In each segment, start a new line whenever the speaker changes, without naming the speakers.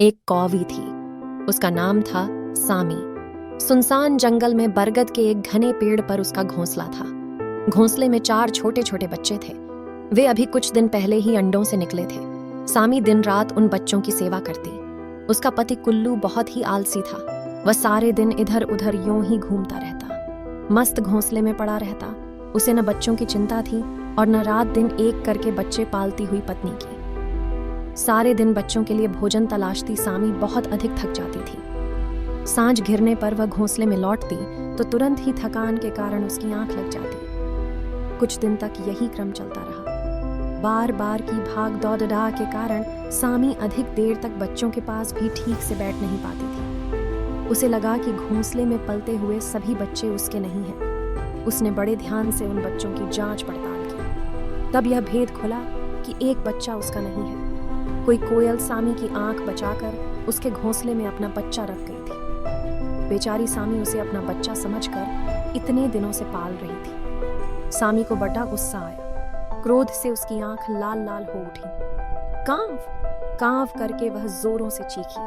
एक कौवी थी। उसका नाम था सामी। सुनसान जंगल में बरगद के एक घने पेड़ पर उसका घोंसला था। घोंसले में 4 छोटे छोटे बच्चे थे। वे अभी कुछ दिन पहले ही अंडों से निकले थे। सामी दिन रात उन बच्चों की सेवा करती। उसका पति कुल्लू बहुत ही आलसी था। वह सारे दिन इधर उधर यूं ही घूमता रहता, मस्त घोंसले में पड़ा रहता। उसे न बच्चों की चिंता थी और न रात दिन एक करके बच्चे पालती हुई पत्नी की। सारे दिन बच्चों के लिए भोजन तलाशती सामी बहुत अधिक थक जाती थी। सांझ घिरने पर वह घोंसले में लौटती तो तुरंत ही थकान के कारण उसकी आंख लग जाती। कुछ दिन तक यही क्रम चलता रहा। बार बार की भाग दौड़ के कारण सामी अधिक देर तक बच्चों के पास भी ठीक से बैठ नहीं पाती थी। उसे लगा कि घोंसले में पलते हुए सभी बच्चे उसके नहीं हैं। उसने बड़े ध्यान से उन बच्चों की जांच पड़ताल की। तब यह भेद खुला कि एक बच्चा उसका नहीं है। कोई कोयल सामी की आंख बचाकर उसके घोंसले में अपना बच्चा रख गई थी। बेचारी सामी उसे अपना बच्चा समझकर इतने दिनों से पाल रही थी। सामी को बड़ा गुस्सा आया। क्रोध से उसकी आंख लाल लाल हो उठी। कांव कांव करके वह जोरों से चीखी।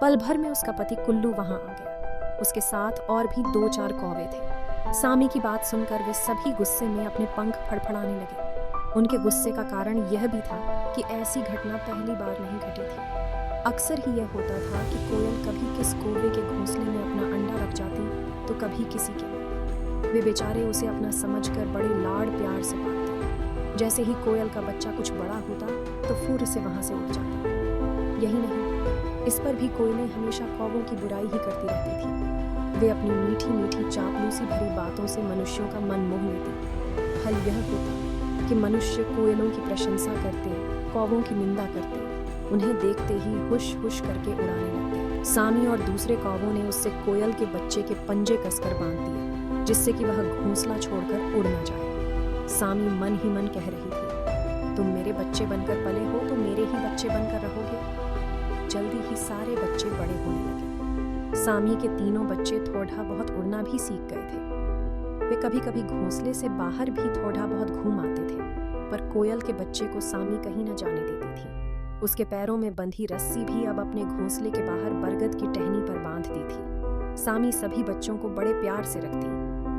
पल भर में उसका पति कुल्लू वहां आ गया। उसके साथ और भी 2-4 कौवे थे। सामी की बात सुनकर वे सभी गुस्से में अपने पंख फड़फड़ाने लगे। उनके गुस्से का कारण यह भी था कि ऐसी घटना पहली बार नहीं घटी थी। अक्सर ही यह होता था कि कोयल कभी किस कौवे के घोंसले में अपना अंडा रख जाती तो कभी किसी के। वे बेचारे उसे अपना समझकर बड़े लाड़ प्यार से पालते। जैसे ही कोयल का बच्चा कुछ बड़ा होता तो फुर से वहां से उड़ जाता। यही नहीं, इस पर भी कोयलें हमेशा कौवों की बुराई ही करती रहती थी। वे अपनी मीठी मीठी चापलूसी भरी बातों से मनुष्यों का मन मोह लेती। फल यह होता कि मनुष्य कोयलों की प्रशंसा करते, कौवों की निंदा करते, उन्हें देखते ही हुश हुश करके उड़ाने लगते। सामी और दूसरे कौवों ने उससे कोयल के बच्चे के पंजे कसकर बांध दिए, जिससे कि वह घोंसला छोड़कर उड़ न जाए। सामी मन ही मन कह रही थी, तुम मेरे बच्चे बनकर पले हो तो मेरे ही बच्चे बनकर रहोगे। जल्दी ही सारे बच्चे बड़े होने लगे। सामी के तीनों बच्चे थोड़ा बहुत उड़ना भी सीख गए थे। वे कभी कभी घोंसले से बाहर भी थोड़ा बहुत घूम आते थे, पर कोयल के बच्चे को सामी कहीं न जाने देती थी। उसके पैरों में बंधी रस्सी भी अब अपने घोंसले के बाहर बरगद की टहनी पर बांध दी थी। सामी सभी बच्चों को बड़े प्यार से रखती।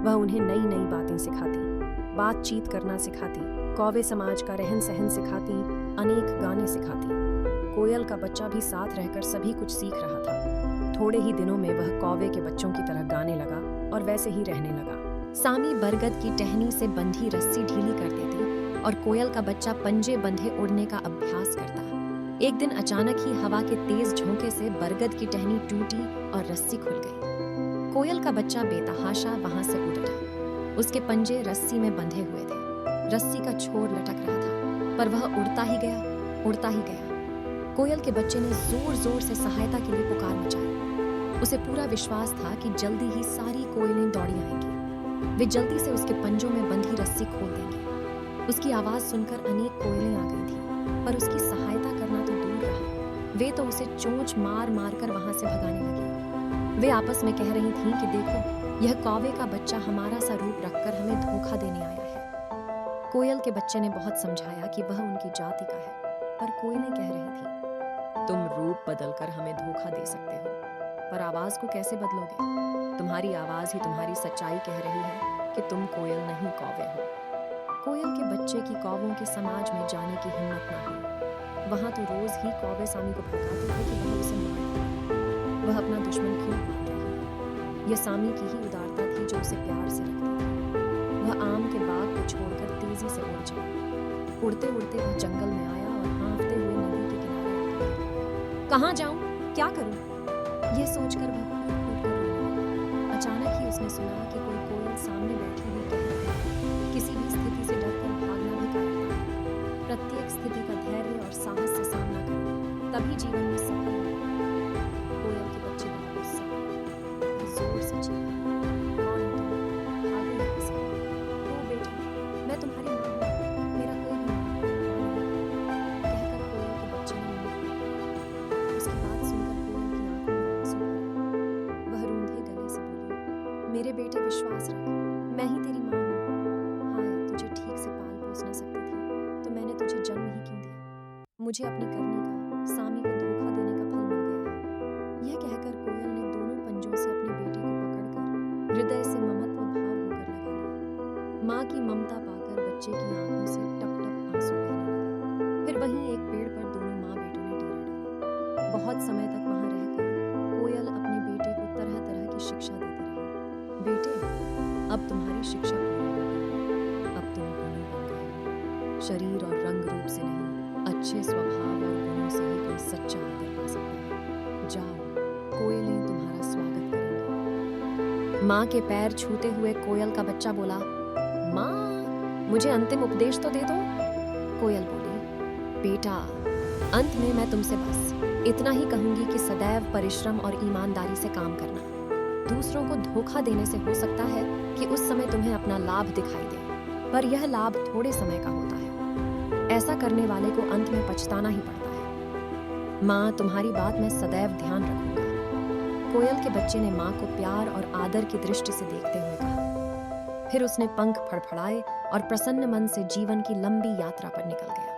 वह उन्हें नई नई बातें सिखाती, बातचीत करना सिखाती, कौवे समाज का रहन सहन सिखाती, अनेक गाने सिखाती। कोयल का बच्चा भी साथ रहकर सभी कुछ सीख रहा था। थोड़े ही दिनों में वह कौवे के बच्चों की तरह गाने लगा और वैसे ही रहने लगा। सामी बरगद की टहनी से बंधी रस्सी ढीली कर देती और कोयल का बच्चा पंजे बंधे उड़ने का अभ्यास करता। एक दिन अचानक ही हवा के तेज झोंके से बरगद की टहनी टूटी और रस्सी खुल गई। कोयल का बच्चा बेतहाशा वहां से उड़ उठा। उसके पंजे रस्सी में बंधे हुए थे। रस्सी का छोर लटक रहा था, पर वह उड़ता ही गया, उड़ता ही गया। कोयल के बच्चे ने जोर जोर से सहायता के लिए पुकार मचाई। उसे पूरा विश्वास था कि जल्दी ही सारी कोयलें दौड़ी आएंगी। वे जल्दी से उसके पंजों में बंधी रस्सी खोल देंगी। उसकी आवाज सुनकर अनेक कोयलें आ गई थी, पर उसकी सहायता करना तो दूर रहा। वे तो उसे चोंच मार मार कर वहां से भगाने लगी। वे आपस में कह रही थीं कि देखो, यह कौवे का बच्चा हमारा सा रूप रखकर हमें धोखा देने आया है। कोयल के बच्चे ने बहुत समझाया कि वह उनकी जाति का है, पर कोयलें कह रही थी, तुम रूप बदलकर हमें धोखा दे सकते हो, पर आवाज को कैसे बदलोगे? तुम्हारी आवाज ही तुम्हारी सच्चाई कह रही है कि तुम कोयल नहीं कौवे हो। कोयल के बच्चे की कौवों के समाज में जाने की हिम्मत न हुई। वहां तो रोज ही कौवे सामी को भड़काते थे कि वह उसे मारे। वह अपना दुश्मन क्यों मान रही है? यह सामी की ही उदारता थी जो उसे प्यार से रखती थी। वह आम के बाग को छोड़कर तेजी से उड़ चला। उड़ते उड़ते वह जंगल में आया और हाँफते हुए नदी के किनारे आ गया। कहाँ जाऊं, क्या करूं? यह सोचकर वह अचानक ही उसने सुना कि कोई कोयल सामने बैठी हुई कह रही है, किसी भी स्थिति से डरकर भागना भी कायरता है। प्रत्येक स्थिति का धैर्य और साहस से सामना करो, तभी जीवन में सफल हो। कोयल के बच्चे का गुस्सा, जोर से चीखा, कौन हो तुम? भागो यहाँ से। ओ बेटा, मैं तुम्हारी माँ हूँ, मेरा कोई भी नहीं। कहकर कोयल के बच्चे ने मुंह मोड़ा। उसकी बात सुनकर कोयल की आंखों में आंसू भरे। वह रूंधे गले से बोली, मेरे बेटे विश्वास रख, मैं ही तेरी माँ हूँ। हाय, तुझे ठीक से पाल पोस न सकती थी तो मैंने तुझे जन्म ही क्यों दिया? मुझे अपनी करनी का, सामी को धोखा देने का फल मिला। बहुत समय तक वहां रहकर कोयल अपने बेटे को तरह तरह की शिक्षा देती रही। बेटे, अब तुम्हारी शिक्षा पूरी हो गई। अब तुम गुणी बन गए हो। शरीर और रंग रूप से नहीं, अच्छे स्वभाव और गुणों से ही कोई सच्चा आदर पा सकता है। जाओ, कोयलें तुम्हारा स्वागत करेंगी। माँ के पैर छूते हुए कोयल का बच्चा बोला, माँ, मुझे अंतिम उपदेश तो दे दो। कोयल बोली, बेटा, अंत में मैं तुमसे बस इतना ही कहूंगी कि सदैव परिश्रम और ईमानदारी से काम करना। दूसरों को धोखा देने से हो सकता है कि उस समय तुम्हें अपना लाभ दिखाई दे, पर यह लाभ थोड़े समय का होता है। ऐसा करने वाले को अंत में पछताना ही पड़ता है। माँ, तुम्हारी बात मैं सदैव ध्यान रखूंगा। कोयल के बच्चे ने माँ को प्यार और आदर की दृष्टि से देखते हुए कहा। फिर उसने पंख फड़फड़ाए और प्रसन्न मन से जीवन की लंबी यात्रा पर निकल गया।